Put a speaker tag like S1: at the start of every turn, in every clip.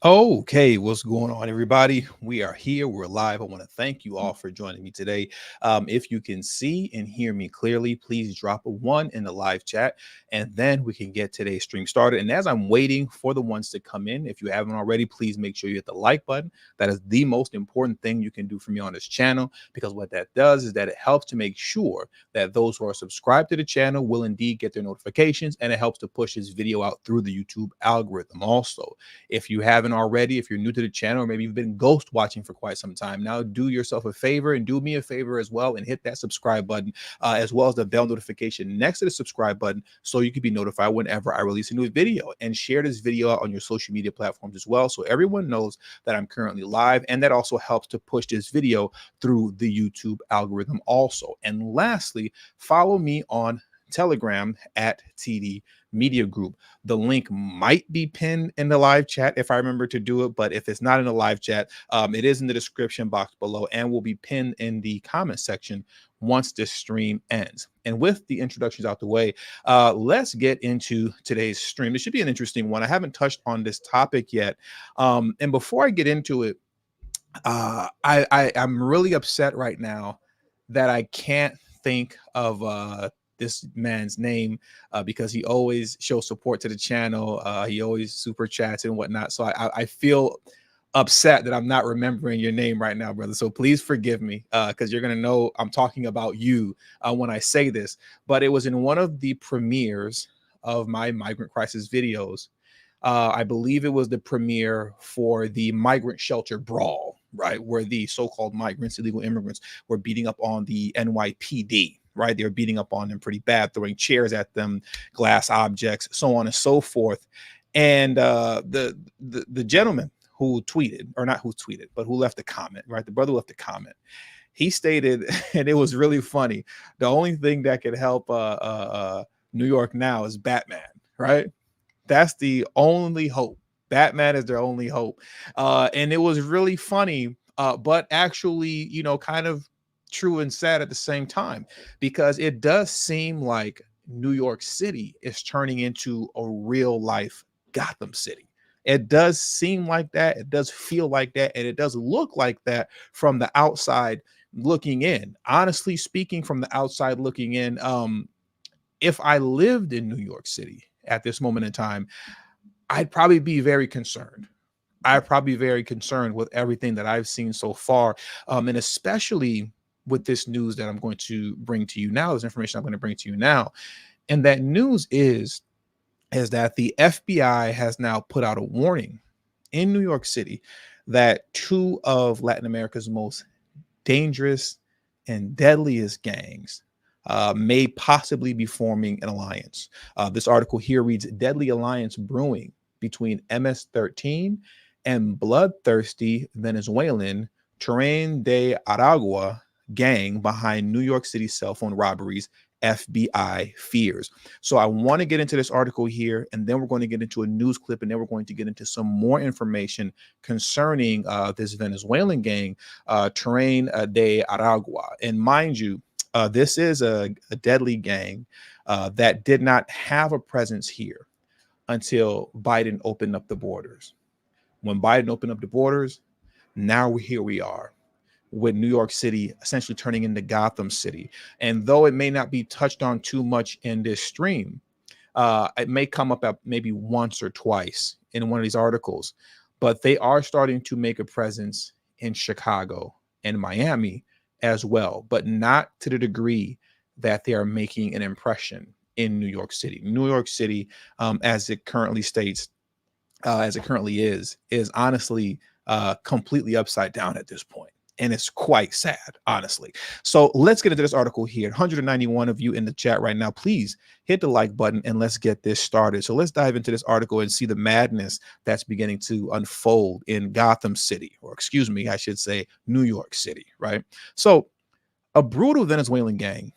S1: Okay, what's going on, everybody? We are here. We're live. I want to thank you all for joining me today. If you can see and hear me clearly, please drop a one in the live chat, and then we can get today's stream started. And as I'm waiting for the ones to come in, if you haven't already, please make sure you hit the like button. That is the most important thing you can do for me on this channel, because what that does is that it helps to make sure that those who are subscribed to the channel will indeed get their notifications, and it helps to push this video out through the YouTube algorithm also. If you haven't already, if you're new to the channel, or maybe you've been ghost watching for quite some time now, do yourself a favor and do me a favor as well and hit that subscribe button, as well as the bell notification next to the subscribe button, so you can be notified whenever I release a new video. And share this video out on your social media platforms as well, so everyone knows that I'm currently live, and that also helps to push this video through the YouTube algorithm also. And lastly, follow me on Telegram at TD Media Group. The link might be pinned in the live chat if I remember to do it, but if it's not in the live chat, it is in the description box below and will be pinned in the comment section once this stream ends. And with the introductions out the way, let's get into today's stream. This should be an interesting one. I haven't touched on this topic yet. And before I get into it, I'm really upset right now that I can't think of this man's name, because he always shows support to the channel. He always super chats and whatnot. So I feel upset that I'm not remembering your name right now, brother. So please forgive me, because you're gonna know I'm talking about you when I say this. But it was in one of the premieres of my migrant crisis videos. I believe it was the premiere for the migrant shelter brawl, right, where the so-called migrants, illegal immigrants, were beating up on the NYPD. Right, they were beating up on them pretty bad, throwing chairs at them, glass objects, so on and so forth. And the gentleman who tweeted, or not who tweeted, but who left a comment, right? The brother left a comment. He stated, and it was really funny, the only thing that could help New York now is Batman, right? That's the only hope. Batman is their only hope. And it was really funny, but actually, kind of true and sad at the same time, because it does seem like New York City is turning into a real life Gotham City. It does seem like that. It does feel like that. And it does look like that from the outside looking in. Honestly speaking, from the outside looking in, if I lived in New York City at this moment in time, I'd probably be very concerned. I'd probably be very concerned with everything that I've seen so far, and especially with this news that I'm going to bring to you now, this information I'm going to bring to you now. And that news is that the FBI has now put out a warning in New York City that two of Latin America's most dangerous and deadliest gangs may possibly be forming an alliance. This article here reads, Deadly Alliance Brewing between MS-13 and bloodthirsty Venezuelan Tren de Aragua gang behind New York City cell phone robberies, FBI fears. So I want to get into this article here, and then we're going to get into a news clip, and then we're going to get into some more information concerning this Venezuelan gang, Tren de Aragua. And mind you, this is a deadly gang that did not have a presence here until Biden opened up the borders. When Biden opened up the borders, now here we are with New York City essentially turning into Gotham City. And though it may not be touched on too much in this stream, it may come up maybe once or twice in one of these articles, but they are starting to make a presence in Chicago and Miami as well, but not to the degree that they are making an impression in New York City. New York City, as it currently states, as it currently is honestly completely upside down at this point. And it's quite sad, honestly. So let's get into this article here. 191 of you in the chat right now. Please hit the like button and let's get this started. So let's dive into this article and see the madness that's beginning to unfold in Gotham City, or excuse me, I should say New York City, right? So a brutal Venezuelan gang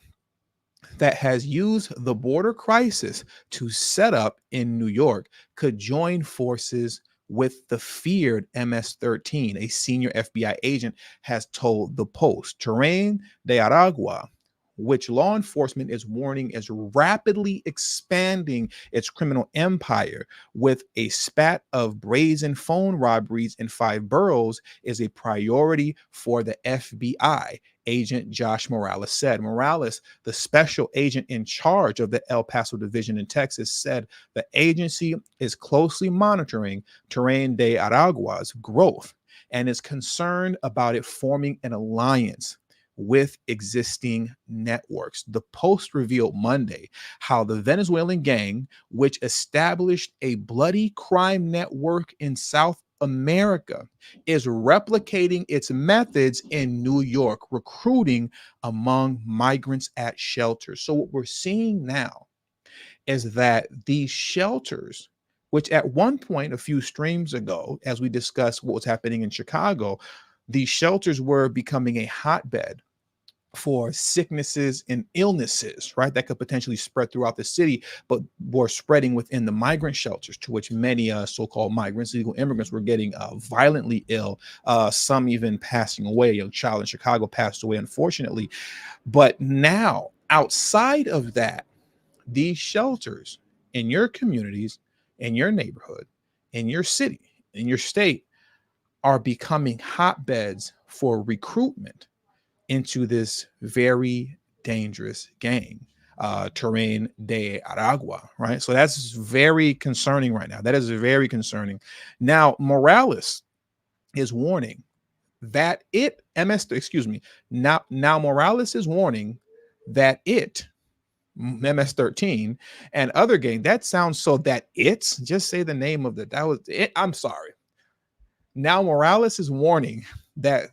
S1: that has used the border crisis to set up in New York could join forces with the feared MS-13, a senior FBI agent has told the Post. Tren de Aragua, which law enforcement is warning is rapidly expanding its criminal empire with a spat of brazen phone robberies in 5 boroughs, is a priority for the FBI, Agent Josh Morales said. Morales, the special agent in charge of the El Paso division in Texas, said the agency is closely monitoring Tren de Aragua's growth and is concerned about it forming an alliance with existing networks. The Post revealed Monday how the Venezuelan gang, which established a bloody crime network in South America, is replicating its methods in New York, recruiting among migrants at shelters. So what we're seeing now is that these shelters, which at one point a few streams ago, as we discussed what was happening in Chicago, these shelters were becoming a hotbed for sicknesses and illnesses, right? That could potentially spread throughout the city, but were spreading within the migrant shelters, to which many so-called migrants, illegal immigrants, were getting violently ill. Some even passing away. A young child in Chicago passed away, unfortunately. But now, outside of that, these shelters in your communities, in your neighborhood, in your city, in your state, are becoming hotbeds for recruitment into this very dangerous gang, Tren de Aragua, right? So that's very concerning right now. That is very concerning. Now, Morales is warning that now Morales is warning that MS-13 and other gang, that sounds so that it's, just say the name of that was it. I'm sorry. Now Morales is warning that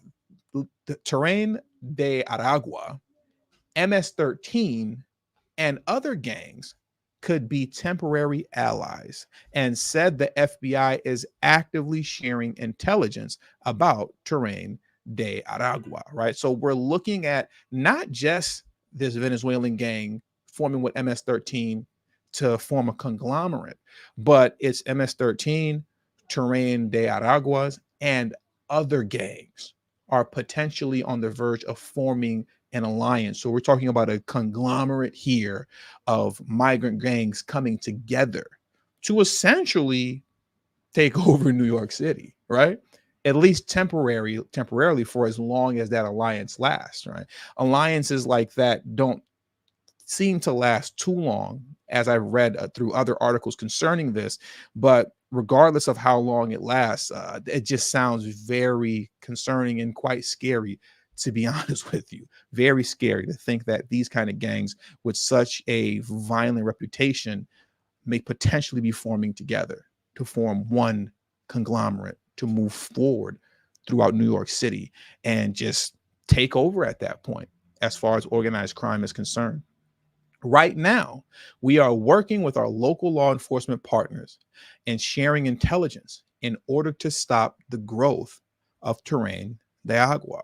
S1: the Tren de Aragua, MS-13, and other gangs could be temporary allies, and said the FBI is actively sharing intelligence about Tren de Aragua, right? So we're looking at not just this Venezuelan gang forming with MS-13 to form a conglomerate, but it's MS-13, Tren de Araguas, and other gangs are potentially on the verge of forming an alliance. So we're talking about a conglomerate here of migrant gangs coming together to essentially take over New York City, right? At least temporarily for as long as that alliance lasts, right? Alliances like that don't seem to last too long, as I've read through other articles concerning this. But regardless of how long it lasts, it just sounds very concerning and quite scary, to be honest with you. Very scary to think that these kind of gangs with such a violent reputation may potentially be forming together to form one conglomerate to move forward throughout New York City and just take over at that point as far as organized crime is concerned. Right now, we are working with our local law enforcement partners and sharing intelligence in order to stop the growth of Tren de Agua.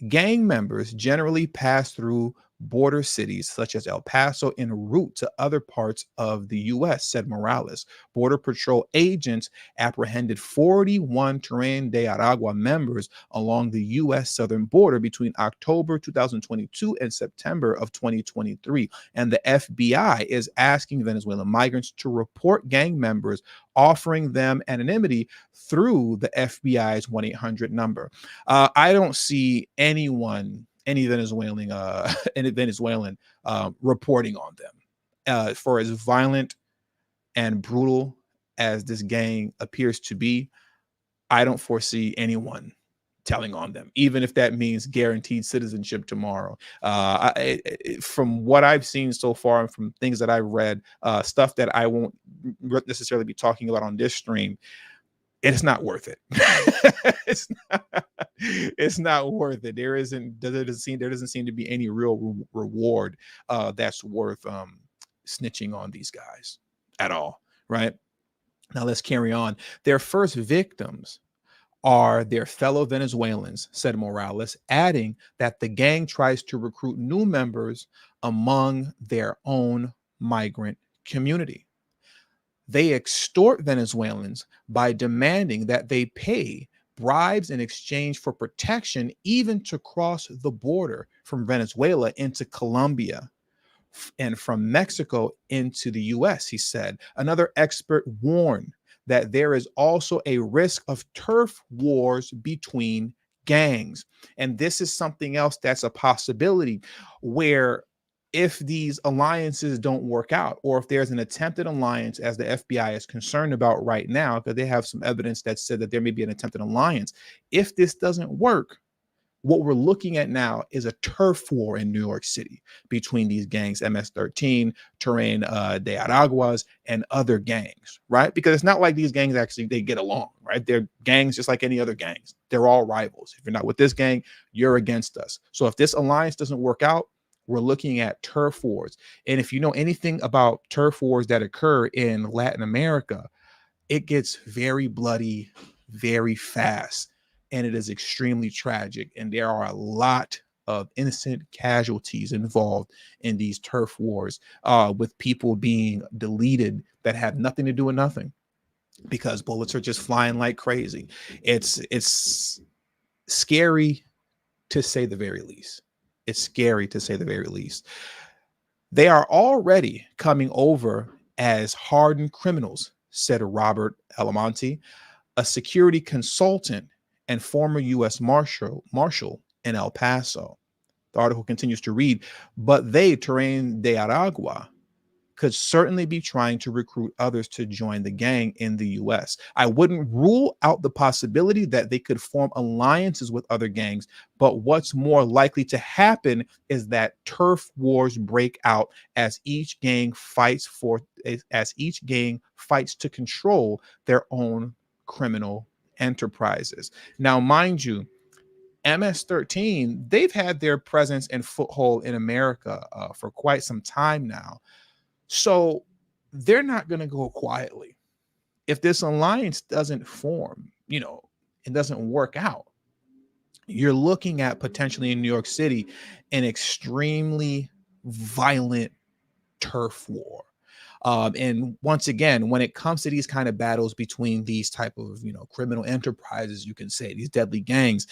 S1: Gang members generally pass through border cities such as El Paso en route to other parts of the U.S., said Morales. Border Patrol agents apprehended 41 Tren de Aragua members along the U.S. southern border between October 2022 and September of 2023. And the FBI is asking Venezuelan migrants to report gang members, offering them anonymity through the FBI's 1-800 number. I don't see any Venezuelan reporting on them. For as violent and brutal as this gang appears to be, I don't foresee anyone telling on them, even if that means guaranteed citizenship tomorrow. From what I've seen so far and from things that I've read, stuff that I won't necessarily be talking about on this stream, it's not worth it. It's not worth it. There doesn't seem to be any real reward that's worth snitching on these guys at all, right? Now let's carry on. Their first victims are their fellow Venezuelans, said Morales, adding that the gang tries to recruit new members among their own migrant community. They extort Venezuelans by demanding that they pay bribes in exchange for protection, even to cross the border from Venezuela into Colombia and from Mexico into the US, he said. Another expert warned that there is also a risk of turf wars between gangs. And this is something else that's a possibility, where if these alliances don't work out, or if there's an attempted alliance, as the FBI is concerned about right now, because they have some evidence that said that there may be an attempted alliance, if this doesn't work, what we're looking at now is a turf war in New York City between these gangs, MS-13, Tren de Araguas, and other gangs, right? Because it's not like these gangs actually, they get along, right? They're gangs just like any other gangs. They're all rivals. If you're not with this gang, you're against us. So if this alliance doesn't work out, we're looking at turf wars. And if you know anything about turf wars that occur in Latin America, it gets very bloody, very fast, and it is extremely tragic. And there are a lot of innocent casualties involved in these turf wars, with people being deleted that have nothing to do with nothing, because bullets are just flying like crazy. It's scary to say the very least. It's scary to say the very least. They are already coming over as hardened criminals, said Robert Alamonte, a security consultant and former U.S. Marshal in El Paso. The article continues to read, but they, Tren de Aragua, could certainly be trying to recruit others to join the gang in the US. I wouldn't rule out the possibility that they could form alliances with other gangs, but what's more likely to happen is that turf wars break out as each gang fights to control their own criminal enterprises. Now, mind you, MS-13, they've had their presence and foothold in America for quite some time now. So they're not going to go quietly. If this alliance doesn't form, it doesn't work out, you're looking at potentially in New York City an extremely violent turf war. And once again, when it comes to these kind of battles between these type of, criminal enterprises, you can say these deadly gangs,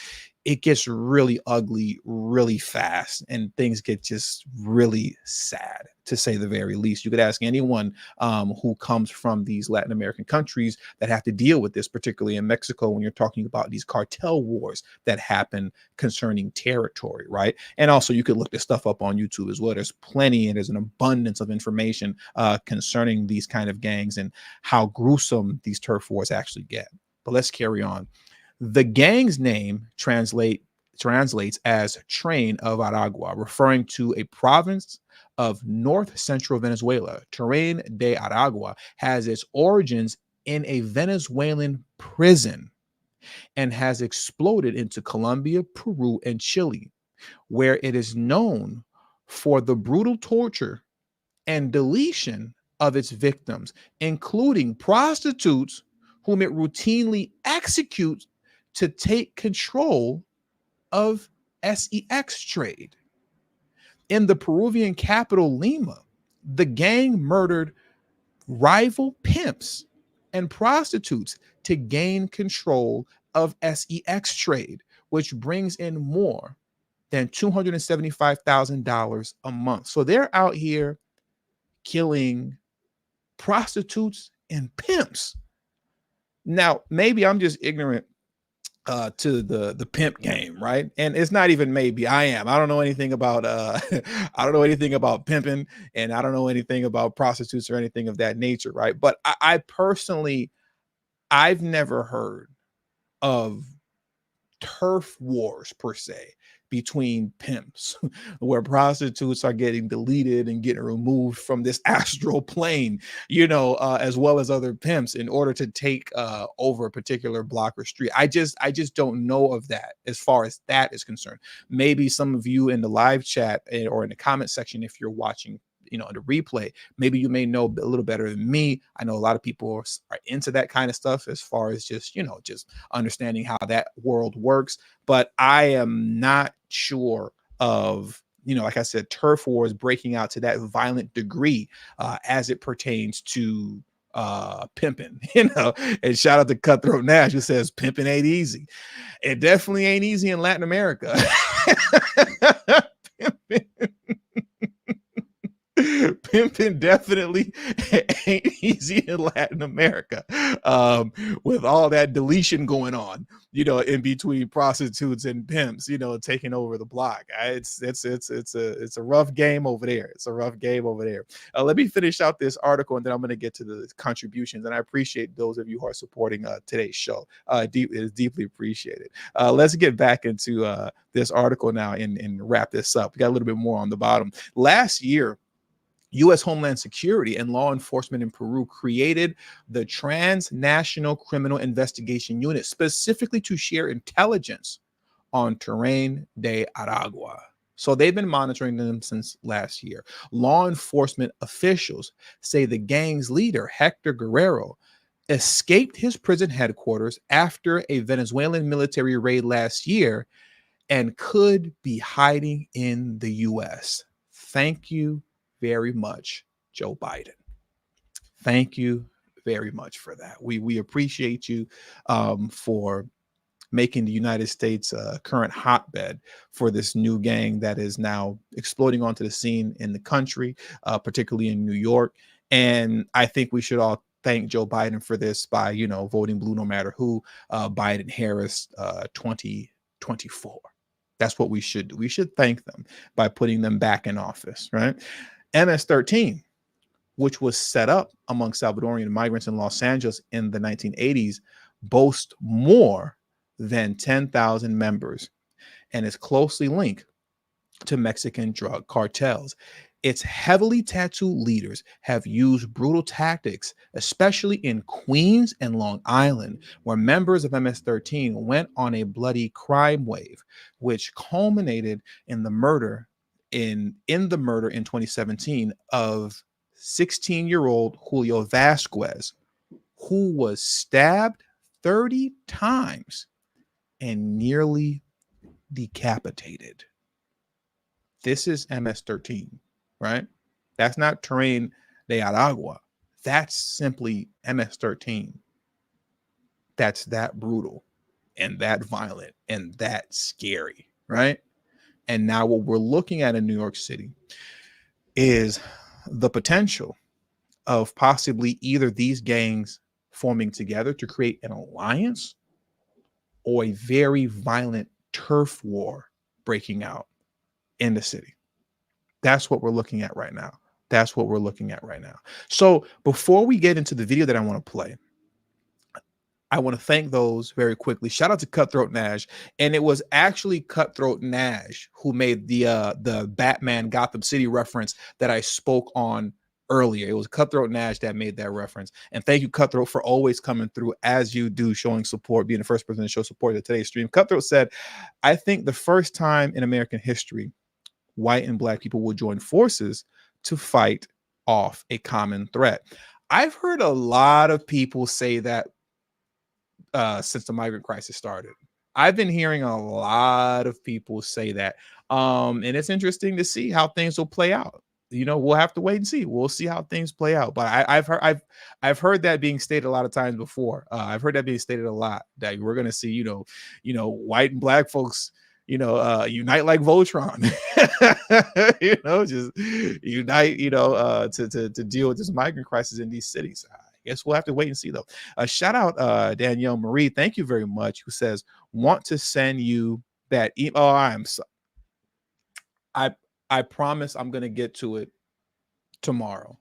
S1: it gets really ugly really fast, and things get just really sad, to say the very least. You could ask anyone who comes from these Latin American countries that have to deal with this, particularly in Mexico, when you're talking about these cartel wars that happen concerning territory, right? And also you could look this stuff up on YouTube as well. There's plenty, and there's an abundance of information concerning these kind of gangs and how gruesome these turf wars actually get. But let's carry on. The gang's name translates as Tren of Aragua, referring to a province of north central Venezuela. Tren de Aragua has its origins in a Venezuelan prison and has exploded into Colombia, Peru, and Chile, where it is known for the brutal torture and deletion of its victims, including prostitutes whom it routinely executes to take control of sex trade. In the Peruvian capital, Lima, the gang murdered rival pimps and prostitutes to gain control of sex trade, which brings in more than $275,000 a month. So they're out here killing prostitutes and pimps. Now, maybe I'm just ignorant to the pimp game, right? And it's not even maybe, I don't know anything about I don't know anything about pimping, and I don't know anything about prostitutes or anything of that nature, right? But I personally, I've never heard of turf wars per se between pimps, where prostitutes are getting deleted and getting removed from this astral plane, as well as other pimps, in order to take over a particular block or street. I just don't know of that as far as that is concerned. Maybe some of you in the live chat or in the comment section, if you're watching the replay, maybe you may know a little better than me. I know a lot of people are into that kind of stuff as far as just understanding how that world works, but I am not sure of, like I said, turf wars breaking out to that violent degree as it pertains to pimping, and shout out to Cutthroat Nash, who says pimping ain't easy. It definitely ain't easy in Latin America. Pimping definitely ain't easy in Latin America, with all that deletion going on, in between prostitutes and pimps, taking over the block. It's a rough game over there. It's a rough game over there. Let me finish out this article, and then I'm going to get to the contributions. And I appreciate those of you who are supporting today's show. It is deeply appreciated. Let's get back into this article now and wrap this up. We got a little bit more on the bottom. Last year, U.S. Homeland Security and law enforcement in Peru created the Transnational Criminal Investigation Unit specifically to share intelligence on Tren de Aragua. So they've been monitoring them since last year. Law enforcement officials say the gang's leader, Hector Guerrero, escaped his prison headquarters after a Venezuelan military raid last year and could be hiding in the U.S. Thank you very much, Joe Biden. Thank you very much for that. We appreciate you for making the United States a current hotbed for this new gang that is now exploding onto the scene in the country, particularly in New York. And I think we should all thank Joe Biden for this by, voting blue no matter who, Biden-Harris 2024. That's what we should do. We should thank them by putting them back in office, right? MS-13, which was set up among Salvadorian migrants in Los Angeles in the 1980s, boasts more than 10,000 members and is closely linked to Mexican drug cartels. Its heavily tattooed leaders have used brutal tactics, especially in Queens and Long Island, where members of MS-13 went on a bloody crime wave, which culminated in the murder in 2017 of 16-year-old Julio Vasquez, who was stabbed 30 times and nearly decapitated. This is MS-13, right? That's not Tren de Aragua. That's simply MS-13. That's that brutal and that violent and that scary, right? And now what we're looking at in New York City is the potential of possibly either these gangs forming together to create an alliance or a very violent turf war breaking out in the city. That's what we're looking at right now. That's what we're looking at right now. So before we get into the video that I want to play, I want to thank those very quickly. Shout out to Cutthroat Nash. And it was actually Cutthroat Nash who made the Batman Gotham City reference that I spoke on earlier. It was Cutthroat Nash that made that reference. And thank you, Cutthroat, for always coming through as you do, showing support, being the first person to show support at today's stream. Cutthroat said, I think the first time in American history, white and black people will join forces to fight off a common threat. I've heard a lot of people say that since the migrant crisis started. I've been hearing a lot of people say that. And it's interesting to see how things will play out. We'll have to wait and see. We'll see how things play out. But I've heard that being stated a lot of times before. I've heard that being stated a lot, that we're going to see, white and black folks, unite like Voltron, just unite, to deal with this migrant crisis in these cities. I guess we'll have to wait and see, though. Shout out Danielle Marie. Thank you very much. Who says, want to send you that email. Oh, I promise I'm going to get to it tomorrow.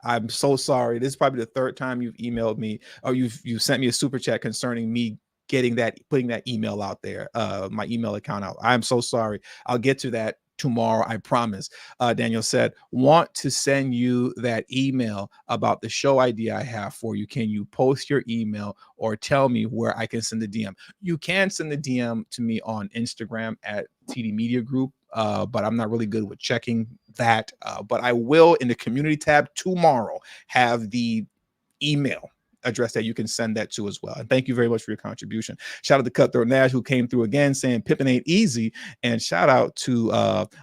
S1: I'm so sorry. This is probably the third time you've emailed me, or you've sent me a super chat concerning me putting that email out there, my email account out. I'm so sorry. I'll get to that tomorrow, I promise. Daniel said, want to send you that email about the show idea I have for you. Can you post your email or tell me where I can send the DM? You can send the DM to me on Instagram at TD Media Group, but I'm not really good with checking that. But I will, in the community tab tomorrow, have the email address that you can send that to as well. And thank you very much for your contribution. Shout out to Cutthroat Nash, who came through again saying pimping ain't easy. And shout out to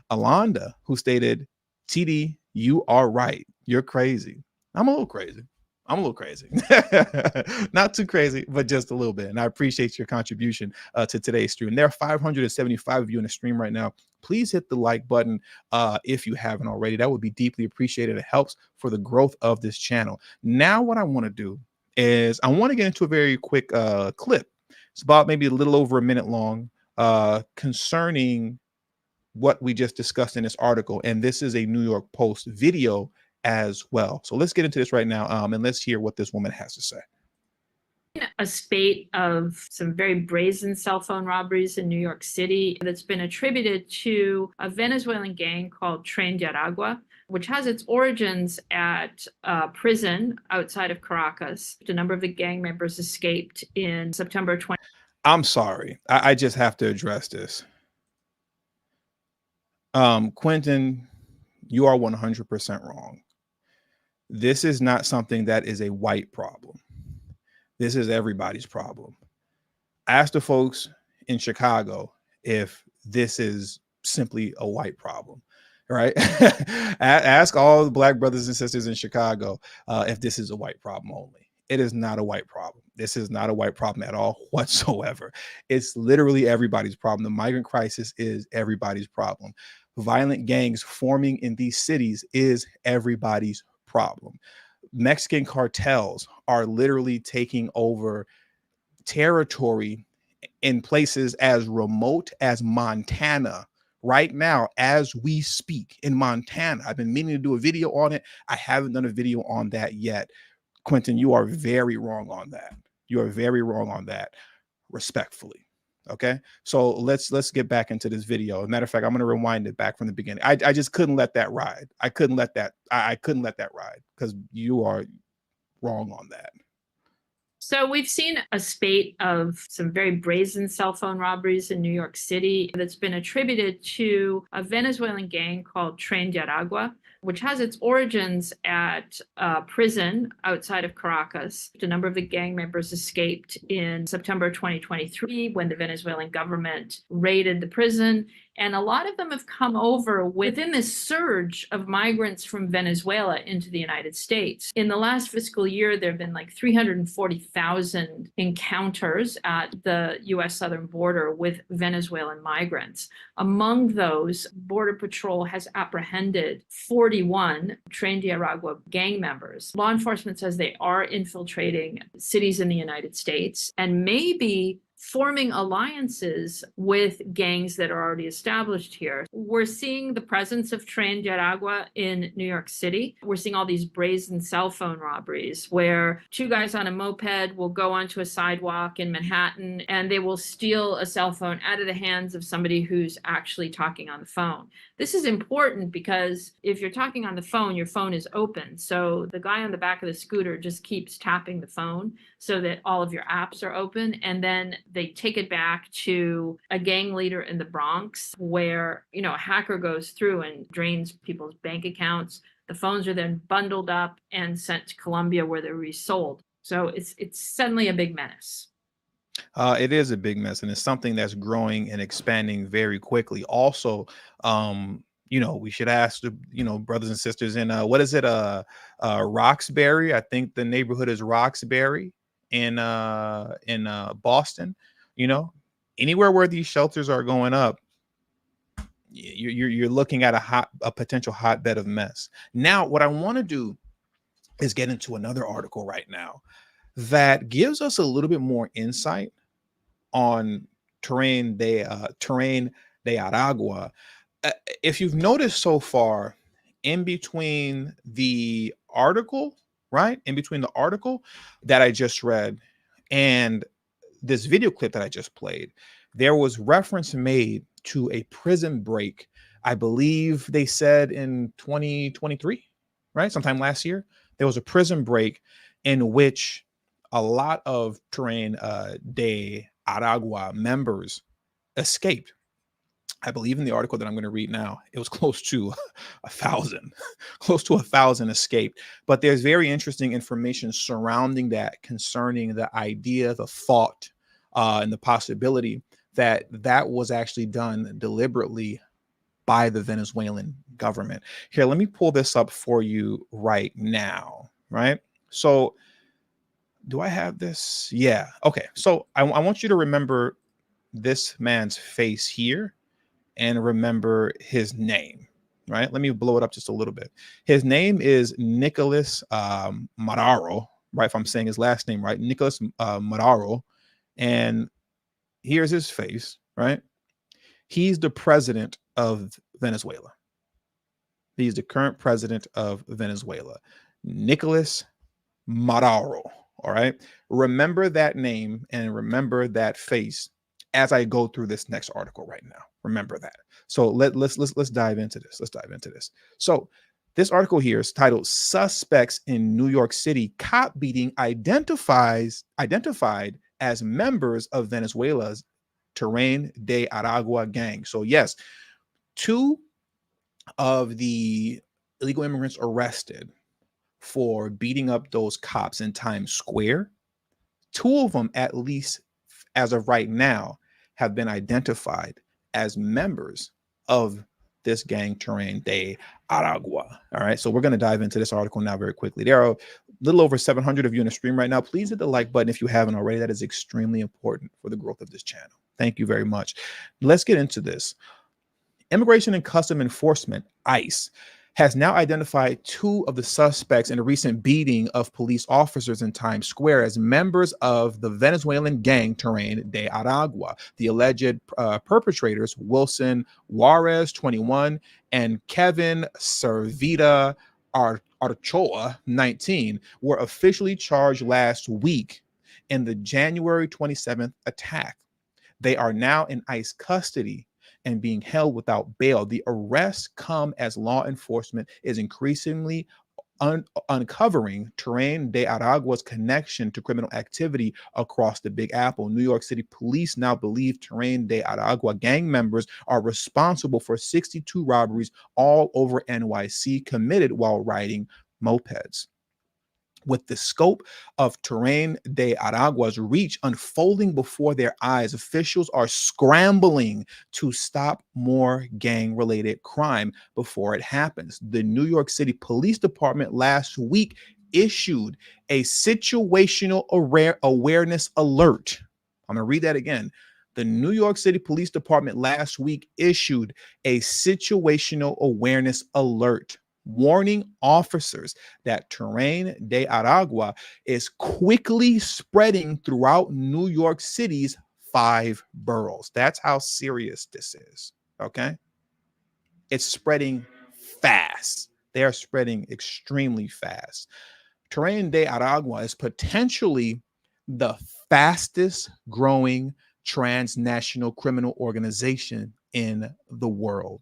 S1: Alonda, who stated, TD, you are right. You're crazy. I'm a little crazy. I'm a little crazy. Not too crazy, but just a little bit. And I appreciate your contribution to today's stream. There are 575 of you in the stream right now. Please hit the like button if you haven't already. That would be deeply appreciated. It helps for the growth of this channel. Now, what I want to do is I want to get into a very quick clip. It's about maybe a little over a minute long concerning what we just discussed in this article. And this is a New York Post video as well. So let's get into this right now and let's hear what this woman has to say.
S2: A spate of some very brazen cell phone robberies in New York City that's been attributed to a Venezuelan gang called Tren de Aragua, which has its origins at a prison outside of Caracas. A number of the gang members escaped in September 20.
S1: I'm sorry. I just have to address this. Quentin, you are 100% wrong. This is not something that is a white problem. This is everybody's problem. Ask the folks in Chicago if this is simply a white problem, right? Ask all the Black brothers and sisters in Chicago if this is a white problem only. It is not a white problem. This is not a white problem at all whatsoever. It's literally everybody's problem. The migrant crisis is everybody's problem. Violent gangs forming in these cities is everybody's problem. Mexican cartels are literally taking over territory in places as remote as Montana right now as we speak. In Montana, I've been meaning to do a video on it. I haven't done a video on that yet. Quentin, you are very wrong on that. You are very wrong on that, respectfully. Okay, so let's get back into this video. As a matter of fact, I'm going to rewind it back from the beginning. I just couldn't let that ride. I couldn't let that ride because you are wrong on that.
S2: So we've seen a spate of some very brazen cell phone robberies in New York City that's been attributed to a Venezuelan gang called Tren de Aragua, which has its origins at a prison outside of Caracas. A number of the gang members escaped in September 2023 when the Venezuelan government raided the prison. And a lot of them have come over within this surge of migrants from Venezuela into the United States. In the last fiscal year, there have been like 340,000 encounters at the US southern border with Venezuelan migrants. Among those, Border Patrol has apprehended 41 Tren de Aragua gang members. Law enforcement says they are infiltrating cities in the United States and maybe forming alliances with gangs that are already established here. We're seeing the presence of Tren de Aragua in New York City. We're seeing all these brazen cell phone robberies where two guys on a moped will go onto a sidewalk in Manhattan and they will steal a cell phone out of the hands of somebody who's actually talking on the phone. This is important because if you're talking on the phone, your phone is open. So the guy on the back of the scooter just keeps tapping the phone so that all of your apps are open. And then they take it back to a gang leader in the Bronx where, you know, a hacker goes through and drains people's bank accounts. The phones are then bundled up and sent to Colombia where they're resold. So it's suddenly a big menace.
S1: It is a big mess, and it's something that's growing and expanding very quickly. Also, you know, we should ask the, you know, brothers and sisters in what is it, Roxbury? I think the neighborhood is Roxbury in Boston. You know, anywhere where these shelters are going up, you're looking at a potential hotbed of mess. Now, what I want to do is get into another article right now that gives us a little bit more insight on Tren de Aragua. If you've noticed so far, in between the article, right? In between the article that I just read and this video clip that I just played, there was reference made to a prison break. I believe they said in 2023, right? Sometime last year, there was a prison break in which a lot of Tren de Aragua members escaped. I believe in the article that I'm going to read now, it was close to 1,000, close to 1,000 escaped. But there's very interesting information surrounding that, concerning the idea, the thought, and the possibility that that was actually done deliberately by the Venezuelan government. Here, let me pull this up for you right now, right? So do I have this? Yeah. Okay. So I want you to remember this man's face here and remember his name, right? Let me blow it up just a little bit. His name is Nicholas Maduro, right? If I'm saying his last name right, Nicholas Maduro. And here's his face, right? He's the president of Venezuela. He's the current president of Venezuela, Nicholas Maduro. All right. Remember that name and remember that face as I go through this next article right now. Remember that. So let's dive into this. Let's dive into this. So this article here is titled "Suspects in New York City Cop Beating Identified as Members of Venezuela's Tren de Aragua gang." So yes, two of the illegal immigrants arrested for beating up those cops in Times Square. Two of them, at least as of right now, have been identified as members of this gang, Tren de Aragua. All right, so we're going to dive into this article now very quickly. There are a little over 700 of you in the stream right now. Please hit the like button if you haven't already. That is extremely important for the growth of this channel. Thank you very much. Let's get into this. Immigration and Customs Enforcement, ICE, has now identified two of the suspects in a recent beating of police officers in Times Square as members of the Venezuelan gang Tren de Aragua. The alleged perpetrators, Wilson Juarez, 21, and Kevin Servita Archoa, 19, were officially charged last week in the January 27th attack. They are now in ICE custody and being held without bail. The arrests come as law enforcement is increasingly uncovering Tren de Aragua's connection to criminal activity across the Big Apple. New York City police now believe Tren de Aragua gang members are responsible for 62 robberies all over NYC committed while riding mopeds. With the scope of Tren de Aragua's reach unfolding before their eyes, officials are scrambling to stop more gang-related crime before it happens. The New York City Police Department last week issued a situational awareness alert. I'm going to read that again. The New York City Police Department last week issued a situational awareness alert, warning officers that Tren de Aragua is quickly spreading throughout New York City's 5 boroughs. That's how serious this is, okay? It's spreading fast. They are spreading extremely fast. Tren de Aragua is potentially the fastest growing transnational criminal organization in the world.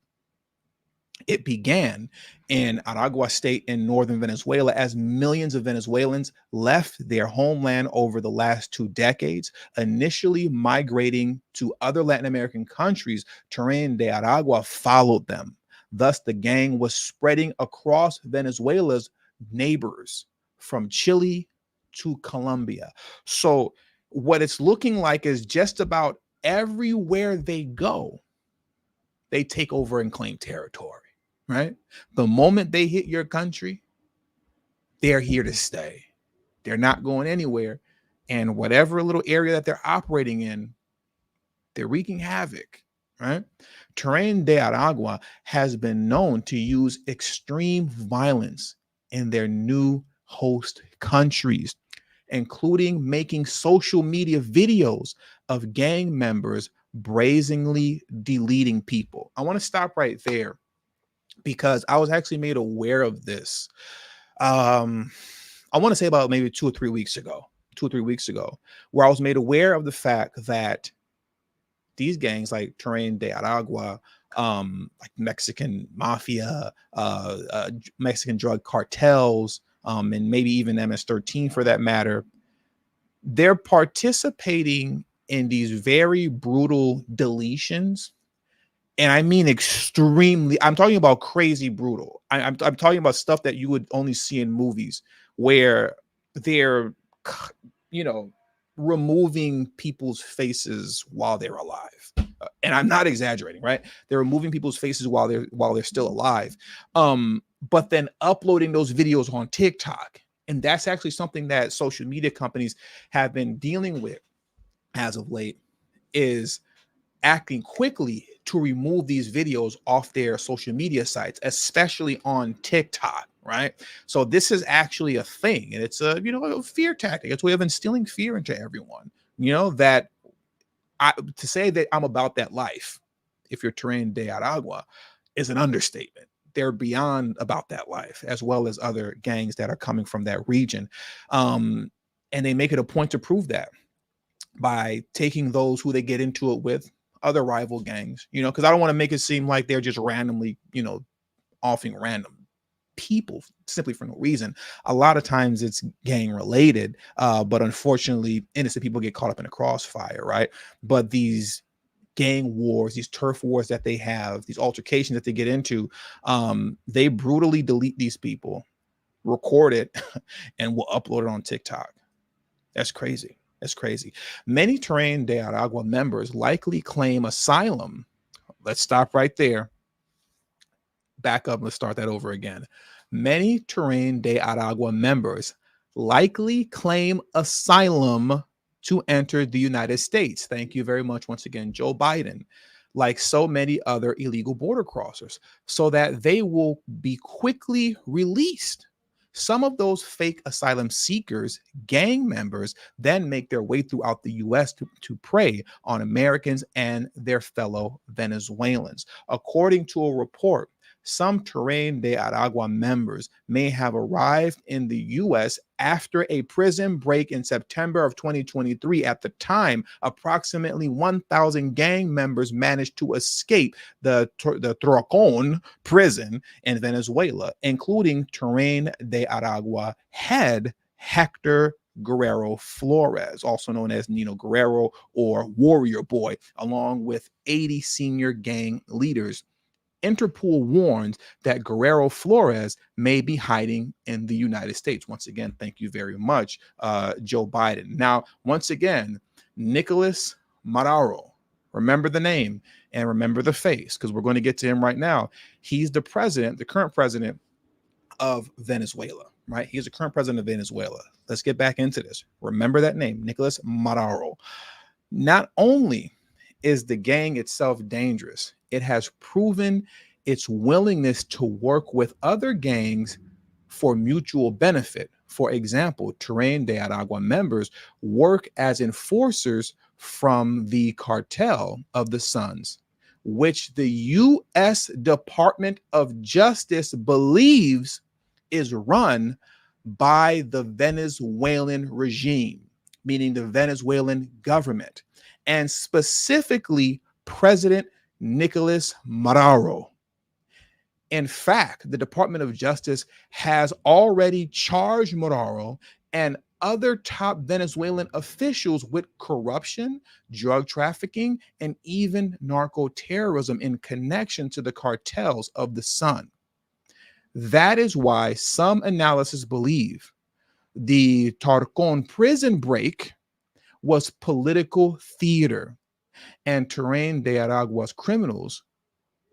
S1: It began in Aragua state in northern Venezuela as millions of Venezuelans left their homeland over the last 2 decades, initially migrating to other Latin American countries. Tren de Aragua followed them. Thus, the gang was spreading across Venezuela's neighbors from Chile to Colombia. So what it's looking like is just about everywhere they go, they take over and claim territory. Right? The moment they hit your country, they're here to stay. They're not going anywhere. And whatever little area that they're operating in, they're wreaking havoc. Right? Tren de Aragua has been known to use extreme violence in their new host countries, including making social media videos of gang members brazenly deleting people. I want to stop right there, because I was actually made aware of this. I want to say about maybe 2 or 3 weeks ago, where I was made aware of the fact that these gangs like Tren de Aragua, like Mexican mafia, Mexican drug cartels, and maybe even MS-13 for that matter, they're participating in these very brutal deletions. And I mean extremely, I'm talking about crazy brutal. I'm talking about stuff that you would only see in movies, where they're, removing people's faces while they're alive. And I'm not exaggerating, right? They're removing people's faces while they're still alive. But then uploading those videos on TikTok And that's actually something that social media companies have been dealing with as of late, is acting quickly to remove these videos off their social media sites, especially on TikTok, right? So this is actually a thing, and it's a, a fear tactic. It's a way of instilling fear into everyone, that to say that I'm about that life, if you're Tren de Aragua, is an understatement. They're beyond about that life, as well as other gangs that are coming from that region. And they make it a point to prove that by taking those who they get into it with, other rival gangs, because I don't want to make it seem like they're just randomly, offing random people simply for no reason. A lot of times it's gang related, but unfortunately, innocent people get caught up in a crossfire, right? But these gang wars, these turf wars that they have, these altercations that they get into, they brutally delete these people, record it, and will upload it on TikTok. That's crazy. That's crazy. Many Tren de Aragua members likely claim asylum. Let's stop right there. Back up. Let's start that over again. Many Tren de Aragua members likely claim asylum to enter the United States. Thank you very much once again, Joe Biden, like so many other illegal border crossers, so that they will be quickly released. Some of those fake asylum seekers, gang members, then make their way throughout the U.S. to prey on Americans and their fellow Venezuelans. According to a report, some Tren de Aragua members may have arrived in the U.S. after a prison break in September of 2023. At the time, approximately 1,000 gang members managed to escape the Trocon prison in Venezuela, including Tren de Aragua head Hector Guerrero Flores, also known as Nino Guerrero or Warrior Boy, along with 80 senior gang leaders. Interpol warns that Guerrero Flores may be hiding in the United States. Once again, thank you very much, Joe Biden. Now, once again, Nicolas Maduro. Remember the name and remember the face, because we're going to get to him right now. He's the president, the current president of Venezuela, right? He's the current president of Venezuela. Let's get back into this. Remember that name, Nicolas Maduro. Not only is the gang itself dangerous, it has proven its willingness to work with other gangs for mutual benefit. For example, Tren de Aragua members work as enforcers from the cartel of the Suns, which the U.S. Department of Justice believes is run by the Venezuelan regime, meaning the Venezuelan government, and specifically President Nicolas Maduro. In fact, the Department of Justice has already charged Maduro and other top Venezuelan officials with corruption, drug trafficking, and even narco-terrorism in connection to the cartels of the Sun. That is why some analysts believe the Tarcon prison break was political theater, and Tren de Aragua's criminals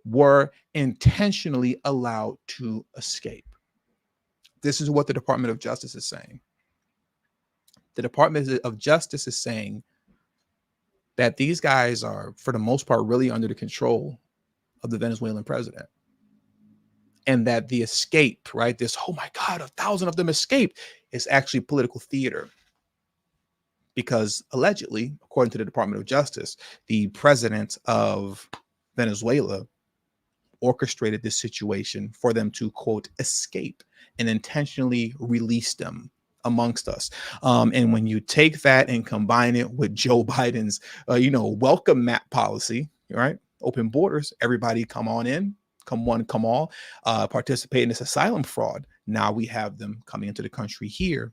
S1: were intentionally allowed to escape. This is what the Department of Justice is saying. The Department of Justice is saying that these guys are, for the most part, really under the control of the Venezuelan president. And that the escape, right, this, oh my God, 1,000 of them escaped, is actually political theater. Because allegedly, according to the Department of Justice, the president of Venezuela orchestrated this situation for them to, quote, escape and intentionally release them amongst us. And when you take that and combine it with Joe Biden's, welcome mat policy, right? Open borders, everybody come on in, come one, come all, participate in this asylum fraud. Now we have them coming into the country here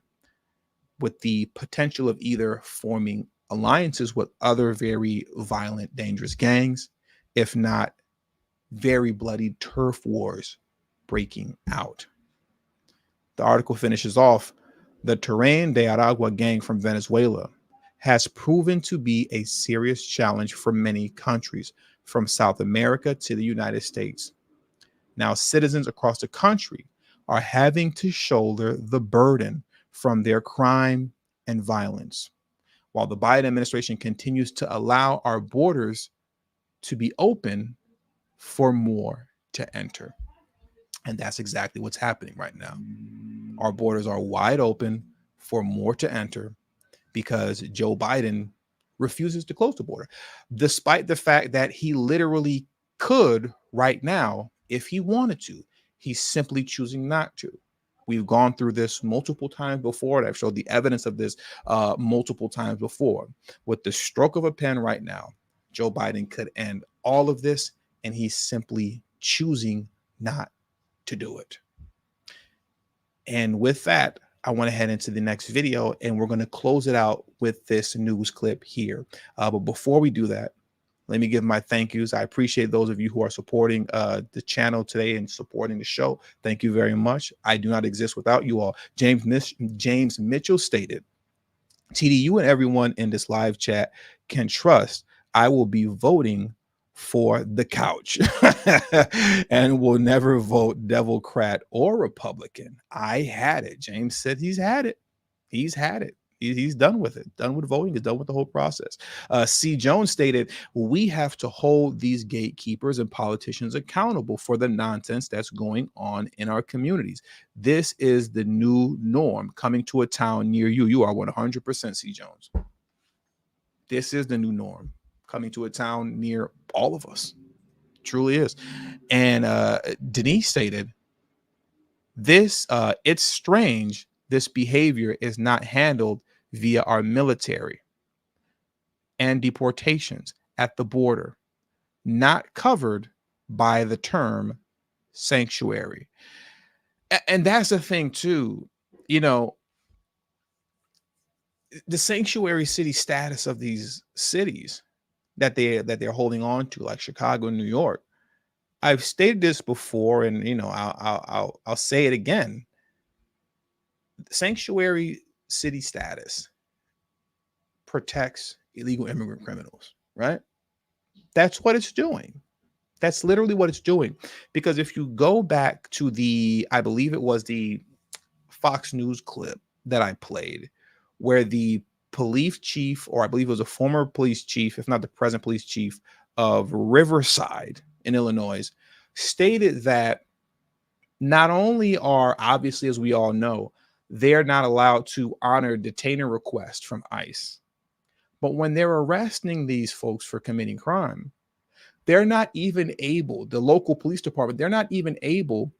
S1: with the potential of either forming alliances with other very violent, dangerous gangs, if not very bloody turf wars breaking out. The article finishes off, the Tren de Aragua gang from Venezuela has proven to be a serious challenge for many countries, from South America to the United States. Now, citizens across the country are having to shoulder the burden from their crime and violence, while the Biden administration continues to allow our borders to be open for more to enter. And that's exactly what's happening right now. Our borders are wide open for more to enter because Joe Biden refuses to close the border, despite the fact that he literally could right now if he wanted to. He's simply choosing not to. We've gone through this multiple times before, and I've showed the evidence of this multiple times before. With the stroke of a pen right now, Joe Biden could end all of this, and he's simply choosing not to do it. And with that, I want to head into the next video, and we're going to close it out with this news clip here. But before we do that, let me give my thank yous. I appreciate those of you who are supporting the channel today and supporting the show. Thank you very much. I do not exist without you all. James Mitchell stated, TD, you and everyone in this live chat can trust I will be voting for the couch and will never vote Democrat or Republican. I had it. James said he's had it. He's had it. He's done with it. Done with voting. He's done with the whole process. C. Jones stated, we have to hold these gatekeepers and politicians accountable for the nonsense that's going on in our communities. This is the new norm coming to a town near you. You are 100% C. Jones. This is the new norm coming to a town near all of us. Truly is. And Denise stated, this it's strange this behavior is not handled via our military and deportations at the border, not covered by the term sanctuary. And that's the thing too, you know, the sanctuary city status of these cities that they're holding on to, like Chicago and New York. I've stated this before, and you know, I'll say it again. Sanctuary city status protects illegal immigrant criminals, right? That's what it's doing. That's literally what it's doing. Because if you go back to the, I believe it was the Fox News clip that I played, where the police chief, or I believe it was a former police chief, if not the present police chief of Riverside in Illinois, stated that not only are, obviously, as we all know, they're not allowed to honor detainer requests from ICE, but when they're arresting these folks for committing crime, they're not even able, the local police department, they're not even able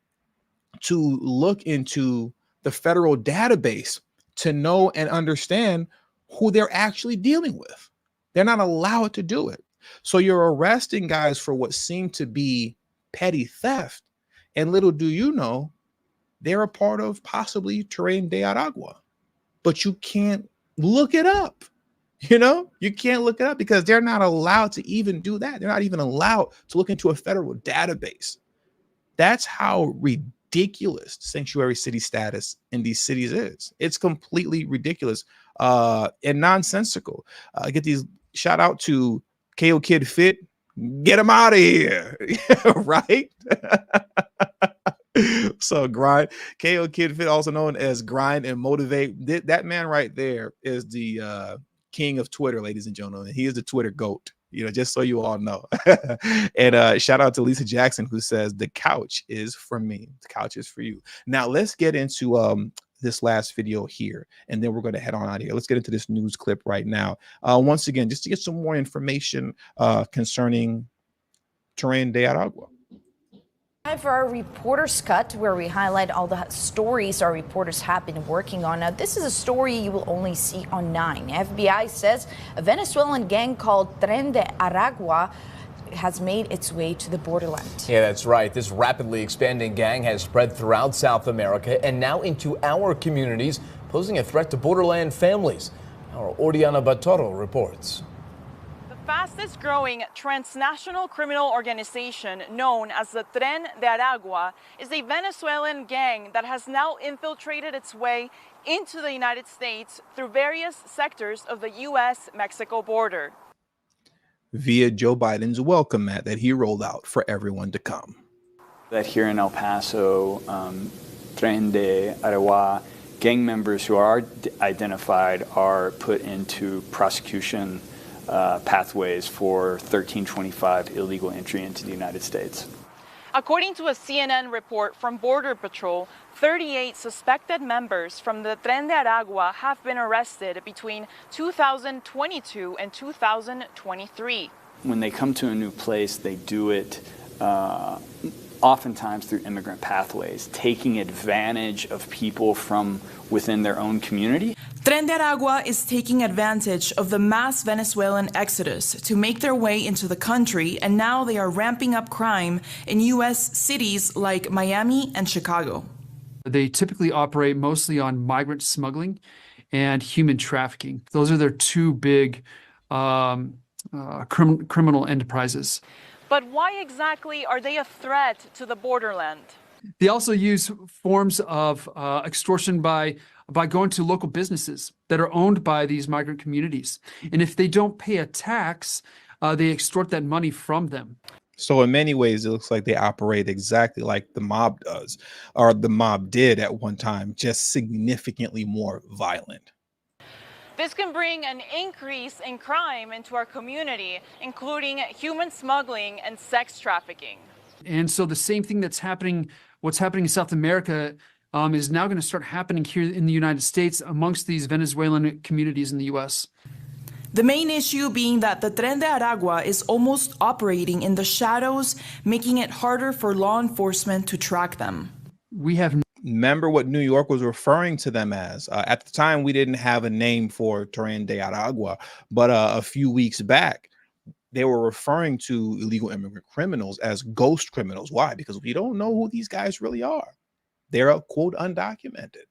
S1: to look into the federal database to know and understand who they're actually dealing with. They're not allowed to do it. So you're arresting guys for what seem to be petty theft. And little do you know, they're a part of possibly Tren de Aragua. But you can't look it up. You know, you can't look it up because they're not allowed to even do that. They're not even allowed to look into a federal database. That's how ridiculous sanctuary city status in these cities is. It's completely ridiculous and nonsensical. Get these shout out to KO Kid Fit. Get him out of here. Right? So Grind, KO Kid Fit, also known as Grind and Motivate. That man right there is the king of Twitter, ladies and gentlemen. He is the Twitter GOAT, you know, just so you all know. And shout out to Lisa Jackson, who says the couch is for me. The couch is for you. Now let's get into this last video here, and then we're going to head on out of here. Let's get into this news clip right now. Once again, just to get some more information concerning Tren de Aragua.
S3: Time for our reporter's cut, where we highlight all the stories our reporters have been working on. Now, this is a story you will only see on 9. FBI says a Venezuelan gang called Tren de Aragua has made its way to the borderland.
S4: Yeah, that's right. This rapidly expanding gang has spread throughout South America and now into our communities, posing a threat to borderland families. Our Oriana Batoro reports.
S5: Fastest growing transnational criminal organization known as the Tren de Aragua is a Venezuelan gang that has now infiltrated its way into the United States through various sectors of the U.S.-Mexico border.
S1: Via Joe Biden's welcome mat that he rolled out for everyone to come.
S6: That here in El Paso, Tren de Aragua gang members who are identified are put into prosecution pathways for 1325 illegal entry into the United States.
S5: According to a CNN report from Border Patrol, 38 suspected members from the Tren de Aragua have been arrested between 2022 and 2023.
S6: When they come to a new place, they do it oftentimes through immigrant pathways, taking advantage of people from within their own community.
S7: Tren de Aragua is taking advantage of the mass Venezuelan exodus to make their way into the country, and now they are ramping up crime in U.S. cities like Miami and Chicago.
S8: They typically operate mostly on migrant smuggling and human trafficking. Those are their two big criminal enterprises.
S5: But why exactly are they a threat to the borderland?
S8: They also use forms of extortion by going to local businesses that are owned by these migrant communities. And if they don't pay a tax, they extort that money from them.
S1: So in many ways, it looks like they operate exactly like the mob does, or the mob did at one time, just significantly more violent.
S5: This can bring an increase in crime into our community, including human smuggling and sex trafficking.
S8: And so the same thing what's happening in South America is now going to start happening here in the United States amongst these Venezuelan communities in the U.S.
S7: The main issue being that the Tren de Aragua is almost operating in the shadows, making it harder for law enforcement to track them.
S8: We have
S1: Remember what New York was referring to them as. At the time, we didn't have a name for Tren de Aragua, but a few weeks back, they were referring to illegal immigrant criminals as ghost criminals. Why? Because we don't know who these guys really are. They're, quote, undocumented.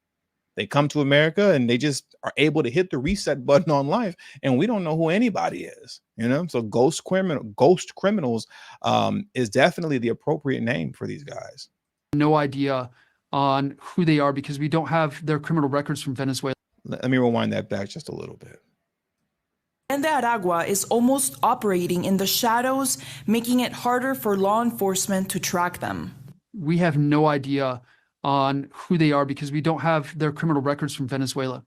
S1: They come to America and they just are able to hit the reset button on life, and we don't know who anybody is, you know? So ghost criminals is definitely the appropriate name for these guys.
S8: no idea on who they are because we don't have their criminal records from Venezuela.
S1: Let me rewind that back just a little bit.
S7: Tren de Aragua is almost operating in the shadows, making it harder for law enforcement to track them.
S8: We have no idea on who they are because we don't have their criminal records from Venezuela.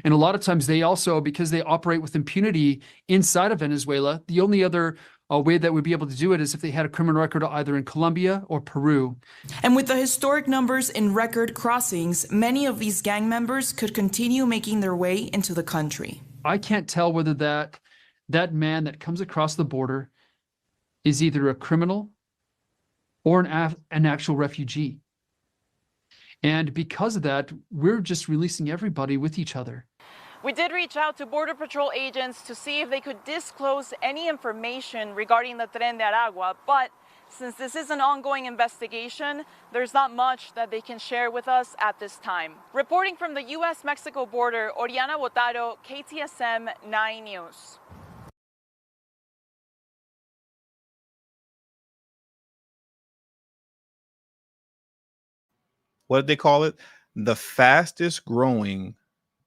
S8: And a lot of times they also, because they operate with impunity inside of Venezuela, the only other way that we'd be able to do it is if they had a criminal record either in Colombia or Peru.
S7: And with the historic numbers in record crossings, many of these gang members could continue making their way into the country.
S8: I can't tell whether that man that comes across the border is either a criminal or an actual refugee. And because of that, we're just releasing everybody with each other.
S5: We did reach out to Border Patrol agents to see if they could disclose any information regarding the Tren de Aragua, but since this is an ongoing investigation, there's not much that they can share with us at this time. Reporting from the U.S.-Mexico border, Oriana Botaro, KTSM 9 News.
S1: What did they call it? The fastest growing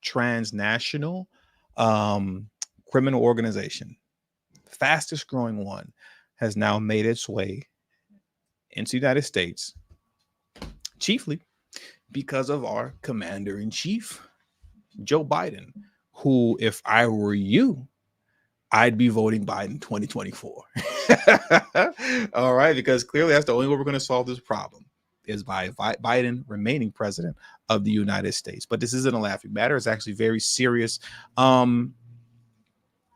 S1: transnational criminal organization, fastest growing one, has now made its way into the United States, chiefly because of our commander-in-chief, Joe Biden, who, if I were you, I'd be voting Biden 2024. All right, because clearly that's the only way we're going to solve this problem, is by Biden remaining president of the United States. But this isn't a laughing matter. It's actually very serious. And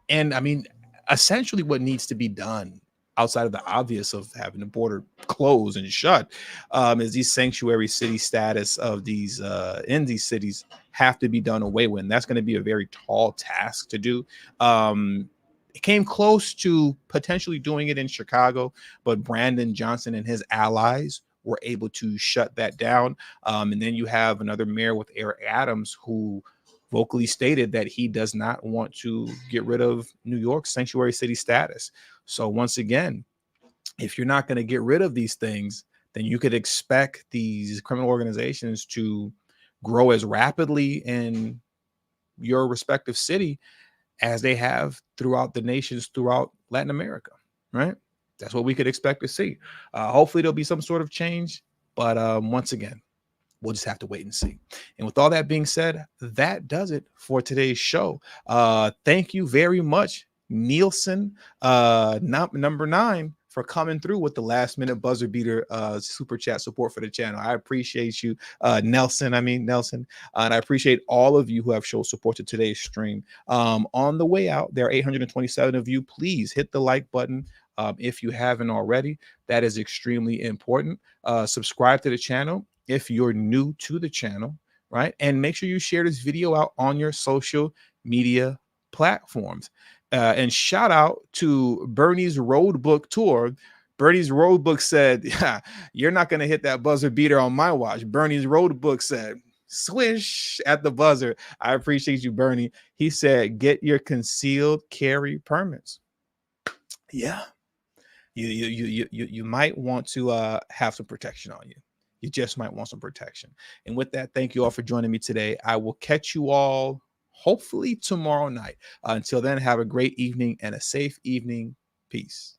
S1: I mean, essentially what needs to be done outside of the obvious of having the border closed and shut is these sanctuary city status of these in these cities have to be done away with. And that's going to be a very tall task to do. It came close to potentially doing it in Chicago, but Brandon Johnson and his allies were able to shut that down. And then you have another mayor with Eric Adams who vocally stated that he does not want to get rid of New York's sanctuary city status. So once again, if you're not going to get rid of these things, then you could expect these criminal organizations to grow as rapidly in your respective city as they have throughout the nations throughout Latin America, right? That's what we could expect to see. Hopefully there'll be some sort of change. But once again, we'll just have to wait and see. And with all that being said, that does it for today's show. Thank you very much, Nielsen, number 9, for coming through with the last minute buzzer beater super chat support for the channel. I appreciate you, Nelson. And I appreciate all of you who have shown support to today's stream. On the way out, there are 827 of you. Please hit the like button if you haven't already. That is extremely important. Subscribe to the channel if you're new to the channel, right? And make sure you share this video out on your social media platforms. And shout out to Bernie's Roadbook Tour. Bernie's Roadbook said, yeah, you're not going to hit that buzzer beater on my watch. Bernie's Roadbook said, swish at the buzzer. I appreciate you, Bernie. He said, get your concealed carry permits. Yeah. You might want to have some protection on you. You just might want some protection. And with that, thank you all for joining me today. I will catch you all hopefully tomorrow night. Until then, have a great evening and a safe evening. Peace.